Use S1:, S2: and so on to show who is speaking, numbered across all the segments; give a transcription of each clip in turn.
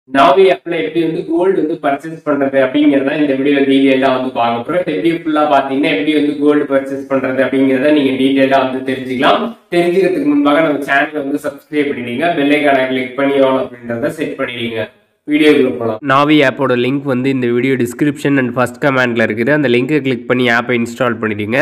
S1: நாவி ஆப்ல எப்படி வந்து கோல்டு வந்து பர்ச்சேஸ் பண்றது அப்படிங்கறத இந்த வீடியோ டீடைலா வந்து பார்க்க போறோம். இந்த வீடியோ ஃபுல்லா பாத்தீங்கன்னா எப்படி வந்து கோல்டு பர்ச்சேஸ் பண்றது அப்படிங்கறத நீங்க டீடைலா வந்து தெரிஞ்சுக்கலாம். தெரிஞ்சுக்கிறதுக்கு முன்பாக நம்ம சேனலை வந்து சப்ஸ்கிரைப் பண்ணிடுங்க, பெல் ஐகானை கிளிக் பண்ணி ஆல் அப்படின்றத செட் பண்ணிடுங்க. வீடியோக்குள்ள போகலாம். நாவி ஆப்போட லிங்க் வந்து இந்த வீடியோ டிஸ்கிரிப்ஷன் அண்ட் ஃபர்ஸ்ட் கமெண்ட்ல இருக்குது. அந்த லிங்கை கிளிக் பண்ணி ஆப்பை இன்ஸ்டால் பண்ணிடுங்க.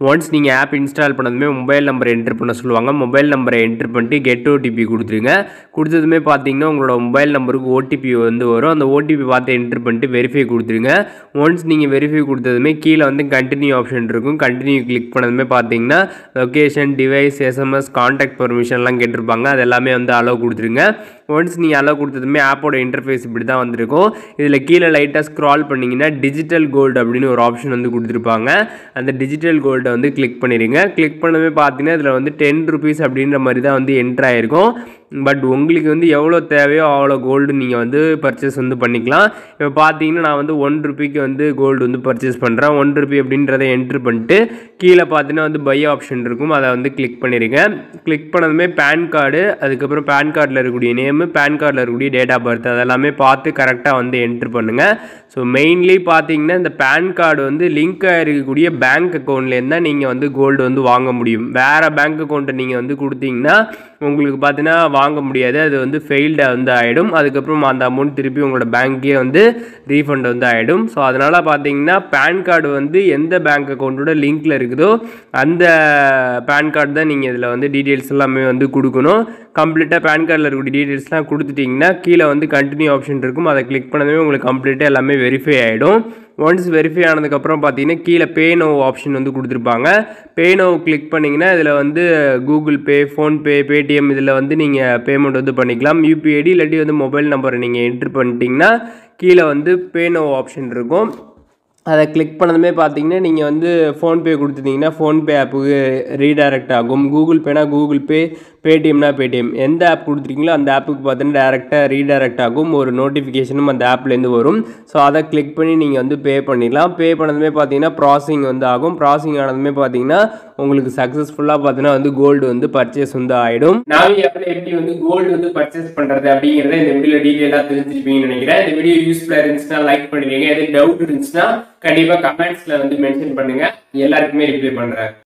S1: ஒன்ஸ் நீங்கள் ஆப் இன்ஸ்டால் பண்ணதுமே மொபைல் நம்பரை என்ட்ரு பண்ண சொல்லுவாங்க. மொபைல் நம்பரை என்ட்ரு பண்ணிட்டு கெட் ஓடிபி கொடுத்துருங்க. கொடுத்ததுமே பார்த்தீங்கன்னா உங்களோட மொபைல் நம்பருக்கு ஓடிபி வந்து வரும். அந்த ஓடிபி பார்த்து என்ட்ரு பண்ணிட்டு வெரிஃபை கொடுத்துருங்க. ஒன்ஸ் நீங்கள் வெரிஃபை கொடுத்ததுமே கீழே வந்து கண்டினியூ ஆப்ஷன் இருக்கும். கண்டினியூ கிளிக் பண்ணதுமே பார்த்தீங்கன்னா லொக்கேஷன், டிவைஸ், எஸ்எம்எஸ், கான்டாக்ட் பர்மிஷன்லாம் கேட்டிருப்பாங்க. அது எல்லாமே வந்து அலோவ் கொடுத்துருங்க. ஒன்ஸ் நீங்கள் அலோவ் கொடுத்ததுமே ஆப்போட இன்டர்ஃபேஸ் இப்படி தான் வந்திருக்கும். இதில் கீழே லைட்டாக ஸ்க்ரால் பண்ணிங்கன்னா டிஜிட்டல் கோல்டு அப்படின்னு ஒரு ஆப்ஷன் வந்து கொடுத்துருப்பாங்க. அந்த டிஜிட்டல் கோல்டை வந்து கிளிக் பண்ணிடுங்க. கிளிக் பண்ணவே பார்த்தீங்கன்னா இதில் வந்து 10 ருபீஸ் அப்படின்ற மாதிரி தான் வந்து என்ட்ரு ஆகிருக்கும். பட் உங்களுக்கு வந்து எவ்வளோ தேவையோ அவ்வளோ கோல்டு நீங்கள் வந்து பர்ச்சேஸ் வந்து பண்ணிக்கலாம். இப்போ பார்த்தீங்கன்னா நான் வந்து 1 ருபிக்கு வந்து கோல்டு வந்து பர்ச்சேஸ் பண்ணுறேன். 1 ருபி அப்படின்றத என்ட்ரு பண்ணிட்டு கீழே பார்த்தீங்கன்னா வந்து பை ஆப்ஷன் இருக்கும். அதை வந்து கிளிக் பண்ணிடுங்க. கிளிக் பண்ணதுமே பேன் கார்டு, அதுக்கப்புறம் பேன் கார்டில் இருக்கக்கூடிய நேமு, பேன் கார்டில் இருக்கக்கூடிய டேட் ஆஃப் பர்த் அதெல்லாமே பார்த்து கரெக்டாக வந்து என்ட்ரு பண்ணுங்கள். ஸோ மெயின்லி பார்த்தீங்கன்னா இந்த பேன் கார்டு வந்து லிங்காக இருக்கக்கூடிய பேங்க் அக்கௌண்ட்லேருந்து தான் நீங்கள் வந்து கோல்டு வந்து வாங்க முடியும். வேறு பேங்க் அக்கௌண்ட்டை நீங்கள் வந்து கொடுத்தீங்கன்னா உங்களுக்கு பார்த்தீங்கன்னா வாங்க முடியாது. அது வந்து ஃபெயில்டாக வந்து ஆகிடும். அதுக்கப்புறம் அந்த அமௌண்ட் திருப்பி உங்களோட பேங்க்கே வந்து ரீஃபண்ட் வந்து ஆகிடும். ஸோ அதனால் பார்த்தீங்கன்னா பேன் கார்டு வந்து எந்த பேங்க் அக்கௌண்ட்டோட லிங்க்கில் இருக்குதோ அந்த பேன் கார்டு தான் நீங்கள் இதில் வந்து டீட்டெயில்ஸ் எல்லாமே வந்து கொடுக்கணும். கம்ப்ளீட்டாக பேன் கார்டில் இருக்கக்கூடிய டீட்டெயில்ஸ்லாம் கொடுத்துட்டிங்கன்னா கீழே வந்து கண்டினியூ ஆப்ஷன் இருக்கும். அதை கிளிக் பண்ணவே உங்களுக்கு கம்ப்ளீட்டாக எல்லாமே வெரிஃபை ஆகிடும். ஒன்ஸ் வெரிஃபை ஆனதுக்கப்புறம் பார்த்தீங்கன்னா கீழே பே நோ ஆப்ஷன் வந்து கொடுத்துருப்பாங்க. பே நோ கிளிக் பண்ணிங்கன்னா இதில் வந்து கூகுள் பே, ஃபோன்பே, பேடிஎம் இதில் வந்து நீங்கள் பேமெண்ட் வந்து பண்ணிக்கலாம். யூபிஐடி இல்லாட்டி வந்து மொபைல் நம்பரை நீங்கள் என்ட்ரு பண்ணிட்டீங்கன்னா கீழே வந்து பே நோ ஆப்ஷன் இருக்கும். அதை கிளிக் பண்ணதுமே பார்த்தீங்கன்னா நீங்கள் வந்து ஃபோன்பே கொடுத்துட்டிங்கன்னா ஃபோன்பே ஆப்புக்கு ரீடைரக்ட் ஆகும். கூகுள் பேனா கூகுள் பே, பேடிஎம்னா பேடிஎம், எந்த ஆப் கொடுத்துருக்கீங்களோ அந்த ஆப்புக்கு பார்த்தீங்கன்னா டேரெக்டாக ரீடைரக்ட் ஆகும். ஒரு நோட்டிஃபிகேஷனும் அந்த ஆப்லேருந்து வரும். ஸோ அதை கிளிக் பண்ணி நீங்கள் வந்து பே பண்ணிடலாம். பே பண்ணதுமே பார்த்தீங்கன்னா ப்ராசஸிங் வந்து ஆகும். ப்ராசஸிங் ஆனதுமே பார்த்தீங்கன்னா உங்களுக்கு சக்ஸஸ்ஃபுல்லாக பார்த்தீங்கன்னா வந்து கோல்டு வந்து பர்ச்சேஸ் வந்து ஆகிடும். நாவி ஆப்பில் எப்படி வந்து கோல்டு வந்து பர்ச்சேஸ் பண்ணுறது அப்படிங்கிறத இந்த வீடியோ டீட்டெயிலாக தெரிஞ்சுருப்பீங்கன்னு நினைக்கிறேன். இந்த வீடியோ யூஸ்ஃபுல்லாக இருந்துச்சுன்னா லைக் பண்ணிடுங்க. எதாவது டவுட் இருந்துச்சுன்னா கண்டிப்பாக கமெண்ட்ஸில் வந்து மென்ஷன் பண்ணுங்கள். எல்லாருக்குமே ரிப்ளை பண்ணுறேன்.